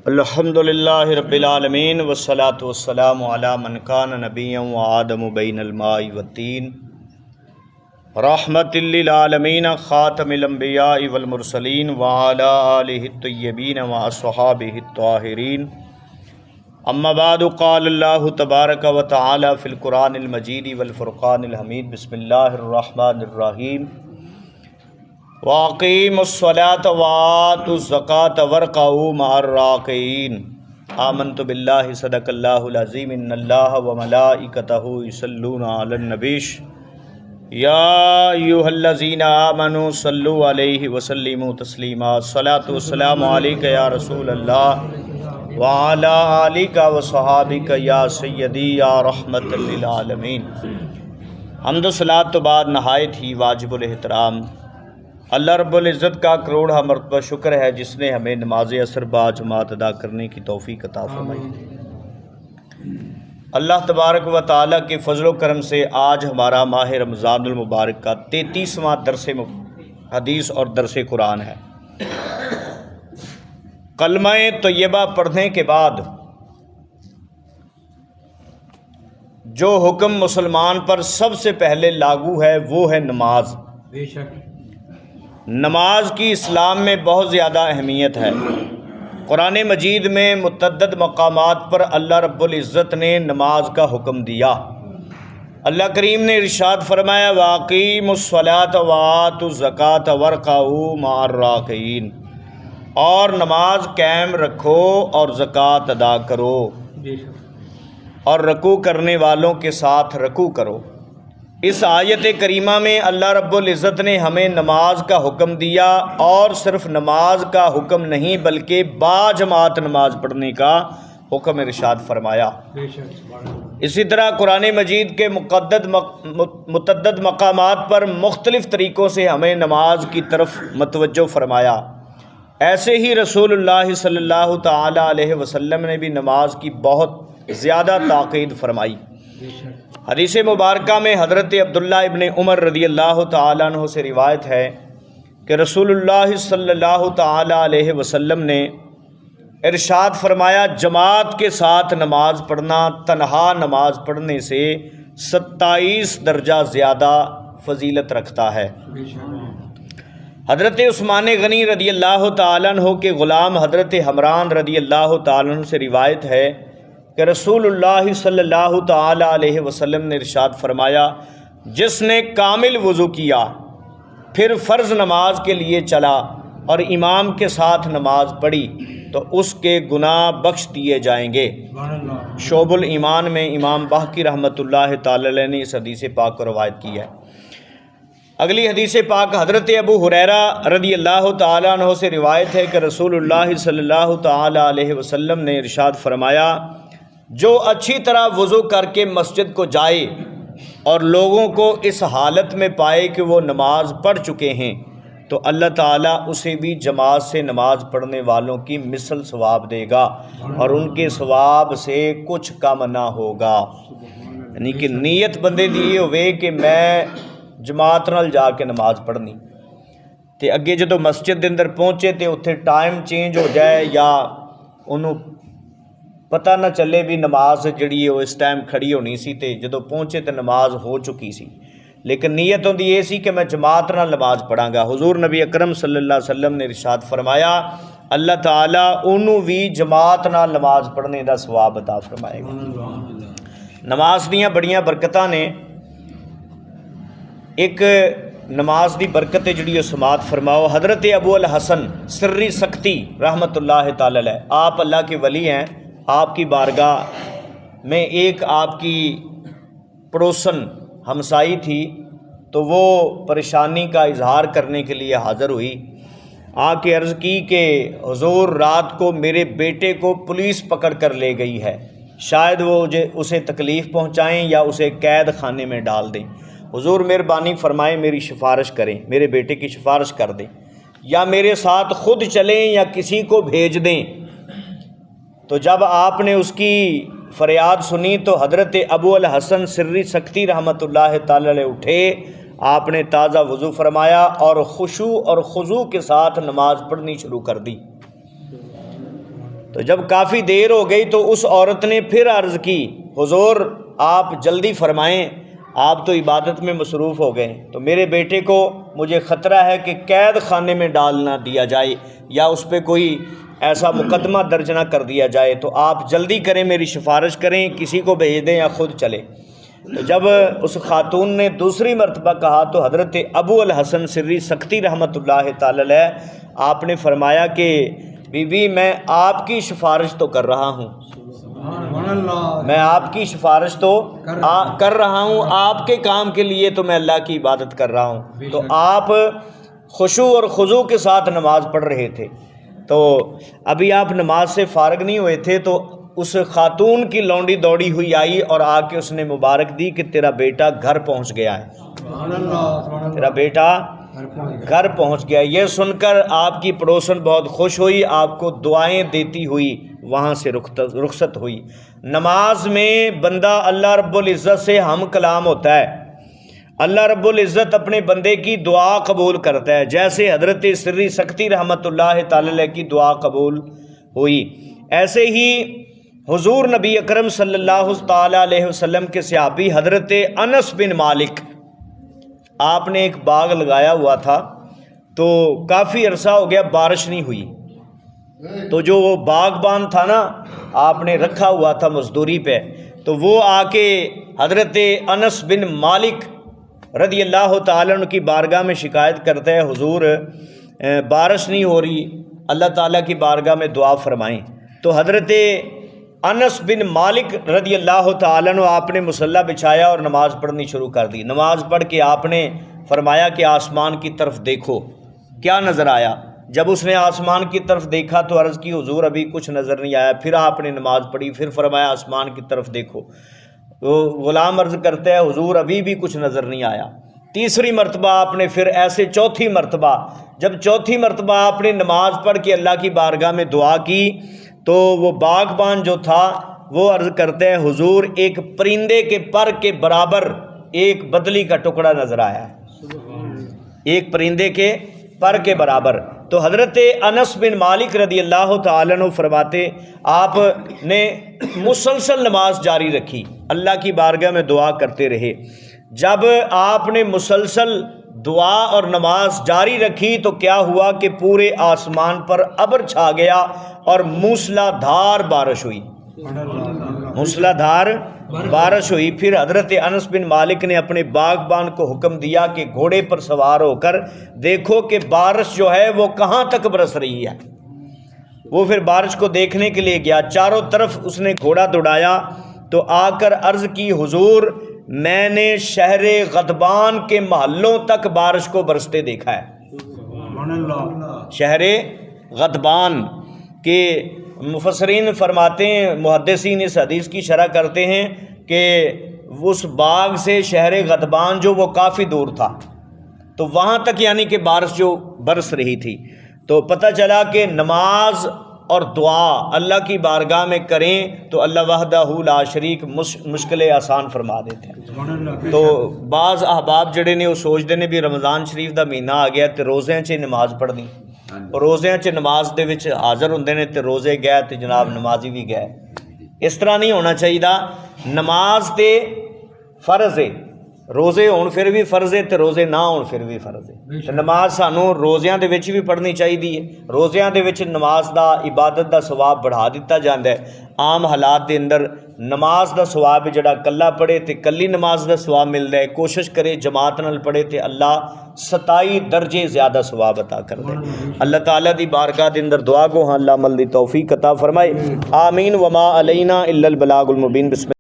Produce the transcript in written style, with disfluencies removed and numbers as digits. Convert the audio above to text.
الحمدللہ رب العالمین والصلاة والسلام علی من کان نبیا وآدم بین الماء والطین رحمۃ للعالمین خاتم الانبیاء والمرسلین وعلی آلہ الطیبین واصحابہ الطاہرین اما بعد قال اللہ تبارک و تعالی فی القرآن المجید والفرقان الحمید بسم اللہ الرحمن الرحیم وَأَقِيمُوا الصَّلَاةَ وَآتُوا الزَّكَاةَ وَارْكَعُوا مَعَ الرَّاكِعِينَ آمنت باللہ صدق اللہ العظیم ان اللہ وملائکتہ یصلون علی النبی یا ایھا الذین آمنوا صلوا علیہ وسلموا تسلیما الصلاۃ والسلام علیک یا رسول اللہ وعلی آلک وصحابک یا سیدی یا رحمت للعالمین۔ حمد و صلاۃ تو بعد نہایت ہی واجب الاحترام اللہ رب العزت کا کروڑہ مرتبہ شکر ہے جس نے ہمیں نماز عصر با جماعت ادا کرنے کی توفیق عطا فرمائی۔ اللہ تبارک و تعالیٰ کے فضل و کرم سے آج ہمارا ماہ رمضان المبارک کا 33واں درس حدیث اور درس قرآن ہے۔ کلمہ طیبہ پڑھنے کے بعد جو حکم مسلمان پر سب سے پہلے لاگو ہے وہ ہے نماز۔ بے شک نماز کی اسلام میں بہت زیادہ اہمیت ہے۔ قرآن مجید میں متعدد مقامات پر اللہ رب العزت نے نماز کا حکم دیا۔ اللہ کریم نے ارشاد فرمایا وَأَقِيمُوا الصَّلَاةَ وَآتُوا الزَّكَاةَ وَارْكَعُوا مَعَ الرَّاكِعِينَ، اور نماز قائم رکھو اور زکوٰۃ ادا کرو بے شک اور رکوع کرنے والوں کے ساتھ رکوع کرو۔ اس آیت کریمہ میں اللہ رب العزت نے ہمیں نماز کا حکم دیا، اور صرف نماز کا حکم نہیں بلکہ با جماعت نماز پڑھنے کا حکم ارشاد فرمایا۔ بے شک سبحان اللہ۔ اسی طرح قرآن مجید کے متعدد مقامات پر مختلف طریقوں سے ہمیں نماز کی طرف متوجہ فرمایا۔ ایسے ہی رسول اللہ صلی اللہ تعالی علیہ وسلم نے بھی نماز کی بہت زیادہ تاکید فرمائی۔ بے شک حدیث مبارکہ میں حضرت عبداللہ ابن عمر رضی اللہ تعالیٰ عنہ سے روایت ہے کہ رسول اللہ صلی اللہ تعالیٰ علیہ وسلم نے ارشاد فرمایا جماعت کے ساتھ نماز پڑھنا تنہا نماز پڑھنے سے 27 درجہ زیادہ فضیلت رکھتا ہے۔ بے شک حضرت عثمان غنی رضی اللہ تعالیٰ عنہ کے غلام حضرت حمران رضی اللہ تعالیٰ عنہ سے روایت ہے کہ رسول اللہ صلی اللہ تعالی علیہ وسلم نے ارشاد فرمایا جس نے کامل وضو کیا پھر فرض نماز کے لیے چلا اور امام کے ساتھ نماز پڑھی تو اس کے گناہ بخش دیے جائیں گے۔ سبحان اللہ۔ شعب الایمان میں امام بحقی رحمۃ اللہ تعالی علیہ نے اس حدیث پاک کو روایت کی ہے۔ اگلی حدیث پاک حضرت ابو ہریرہ رضی اللہ تعالیٰ عنہ سے روایت ہے کہ رسول اللہ صلی اللہ تعالی علیہ وسلم نے ارشاد فرمایا جو اچھی طرح وضو کر کے مسجد کو جائے اور لوگوں کو اس حالت میں پائے کہ وہ نماز پڑھ چکے ہیں تو اللہ تعالیٰ اسے بھی جماعت سے نماز پڑھنے والوں کی مثل ثواب دے گا اور ان کے ثواب سے کچھ کم نہ ہوگا۔ یعنی کہ نیت بندے دی ہوئے کہ میں جماعت نال جا کے نماز پڑھنی تے اگے جدو مسجد دے اندر پہنچے تے اتنے ٹائم چینج ہو جائے یا انہوں پتہ نہ چلے بھی نماز جڑی ہے وہ اس ٹائم کھڑی ہونی سی تے جدو پہنچے تے نماز ہو چکی سی، لیکن نیت ہوندی یہ سی کہ میں جماعت نال نماز پڑھاں گا۔ حضور نبی اکرم صلی اللہ علیہ وسلم نے ارشاد فرمایا اللہ تعالیٰ انہوں بھی جماعت نال نماز پڑھنے دا ثواب عطا فرمائے گا۔ نماز دیاں بڑیاں برکتاں نے، ایک نماز دی برکت جڑی ہے سماعت فرماؤ۔ حضرت ابو الحسن سری سکتی رحمۃ اللہ تعالی علیہ، آپ اللہ کے ولی ہیں، آپ کی بارگاہ میں ایک آپ کی پڑوسن ہمسائی تھی تو وہ پریشانی کا اظہار کرنے کے لیے حاضر ہوئی، آ کے عرض کی کہ حضور رات کو میرے بیٹے کو پولیس پکڑ کر لے گئی ہے، شاید وہ اسے تکلیف پہنچائیں یا اسے قید خانے میں ڈال دیں، حضور مہربانی فرمائیں میری سفارش کریں، میرے بیٹے کی سفارش کر دیں، یا میرے ساتھ خود چلیں یا کسی کو بھیج دیں۔ تو جب آپ نے اس کی فریاد سنی تو حضرت ابو الحسن سری سکتی رحمۃ اللہ تعالی علیہ اٹھے، آپ نے تازہ وضو فرمایا اور خشوع اور خضوع کے ساتھ نماز پڑھنی شروع کر دی۔ تو جب کافی دیر ہو گئی تو اس عورت نے پھر عرض کی حضور آپ جلدی فرمائیں، آپ تو عبادت میں مصروف ہو گئے، تو میرے بیٹے کو مجھے خطرہ ہے کہ قید خانے میں ڈال نہ دیا جائے یا اس پہ کوئی ایسا مقدمہ درج نہ کر دیا جائے، تو آپ جلدی کریں، میری سفارش کریں، کسی کو بھیج دیں یا خود چلے۔ تو جب اس خاتون نے دوسری مرتبہ کہا تو حضرت ابو الحسن سری سکتی رحمۃ اللہ تعالی علیہ آپ نے فرمایا کہ بی بی میں آپ کی سفارش تو کر رہا ہوں، سبحان اللہ، میں آپ کی سفارش تو کر رہا ہوں، آپ کے کام کے لیے تو میں اللہ کی عبادت کر رہا ہوں۔ تو آپ خشوع اور خضوع کے ساتھ نماز پڑھ رہے تھے، تو ابھی آپ نماز سے فارغ نہیں ہوئے تھے تو اس خاتون کی لونڈی دوڑی ہوئی آئی اور آ کے اس نے مبارک دی کہ تیرا بیٹا گھر پہنچ گیا ہے، سبحان اللہ، سبحان اللہ، تیرا بیٹا گھر پہنچ گیا۔ یہ سن کر آپ کی پڑوسن بہت خوش ہوئی، آپ کو دعائیں دیتی ہوئی وہاں سے رخصت ہوئی۔ نماز میں بندہ اللہ رب العزت سے ہم کلام ہوتا ہے، اللہ رب العزت اپنے بندے کی دعا قبول کرتا ہے، جیسے حضرت سری سکتی رحمۃ اللہ تعالی علیہ کی دعا قبول ہوئی، ایسے ہی حضور نبی اکرم صلی اللہ تعالیٰ علیہ وسلم کے صحابی حضرت انس بن مالک، آپ نے ایک باغ لگایا ہوا تھا تو کافی عرصہ ہو گیا بارش نہیں ہوئی، تو جو وہ باغبان تھا نا آپ نے رکھا ہوا تھا مزدوری پہ، تو وہ آ کے حضرت انس بن مالک رضی اللہ تعالیٰ عنہ کی بارگاہ میں شکایت کرتا ہے، حضور بارش نہیں ہو رہی، اللہ تعالیٰ کی بارگاہ میں دعا فرمائیں۔ تو حضرت انس بن مالک رضی اللہ تعالیٰ عنہ آپ نے مصلی بچھایا اور نماز پڑھنی شروع کر دی۔ نماز پڑھ کے آپ نے فرمایا کہ آسمان کی طرف دیکھو، کیا نظر آیا؟ جب اس نے آسمان کی طرف دیکھا تو عرض کی حضور ابھی کچھ نظر نہیں آیا۔ پھر آپ نے نماز پڑھی، پھر فرمایا آسمان کی طرف دیکھو، تو غلام عرض کرتا ہے حضور ابھی بھی کچھ نظر نہیں آیا۔ تیسری مرتبہ آپ نے پھر ایسے چوتھی مرتبہ، جب چوتھی مرتبہ آپ نے نماز پڑھ کے اللہ کی بارگاہ میں دعا کی تو وہ باغبان جو تھا وہ عرض کرتے ہیں حضور ایک پرندے کے پر کے برابر ایک بدلی کا ٹکڑا نظر آیا ہے، ایک پرندے کے پر کے برابر۔ تو حضرت انس بن مالک رضی اللہ تعالیٰ عنہ فرماتے آپ نے مسلسل نماز جاری رکھی، اللہ کی بارگاہ میں دعا کرتے رہے۔ جب آپ نے مسلسل دعا اور نماز جاری رکھی تو کیا ہوا کہ پورے آسمان پر ابر چھا گیا اور موسلا دھار بارش ہوئی، موسلا دھار بارش ہوئی۔ پھر حضرت انس بن مالک نے اپنے باغبان کو حکم دیا کہ گھوڑے پر سوار ہو کر دیکھو کہ بارش جو ہے وہ کہاں تک برس رہی ہے۔ وہ پھر بارش کو دیکھنے کے لیے گیا، چاروں طرف اس نے گھوڑا دوڑایا تو آ کر عرض کی حضور میں نے شہر غضبان کے محلوں تک بارش کو برستے دیکھا ہے۔ شہر غضبان کے مفسرین فرماتے ہیں، محدثین اس حدیث کی شرح کرتے ہیں کہ اس باغ سے شہر غضبان جو وہ کافی دور تھا، تو وہاں تک یعنی کہ بارش جو برس رہی تھی۔ تو پتہ چلا کہ نماز اور دعا اللہ کی بارگاہ میں کریں تو اللہ وحدہ لا شریک مشکلیں آسان فرما دیتے ہیں۔ تو بعض احباب جڑے نے وہ سوچتے ہیں بھی رمضان شریف دا مہینہ آ گیا تے روزیاں 'چ نماز پڑھنی، اور روزیاں 'چ نماز دے وچ حاضر ہوندے نے تے روزے گئے تے جناب نمازی بھی گئے۔ اس طرح نہیں ہونا چاہیے، نماز تے فرض ہے، روزے ہون پھر بھی فرض ہے تے روزے نہ ہون پھر بھی فرض ہے۔ تے نماز سانوں روزیاں دے وچ بھی پڑھنی چاہیے، روزیاں دے وچ نماز دا عبادت دا ثواب بڑھا دیتا جاندا ہے۔ عام حالات دے اندر نماز دا ثواب جڑا کلا پڑھے تے کلی نماز دا ثواب ملدا ہے، کوشش کرے جماعت نال پڑھے تے اللہ 27 درجے زیادہ ثواب عطا کر دے۔ اللہ تعالیٰ دی بارگاہ دے اندر دعا گو ہاں اللہ عمل دی توفیق عطا فرمائے، آمین۔ وما علینا الا البلاغ المبین۔ بسم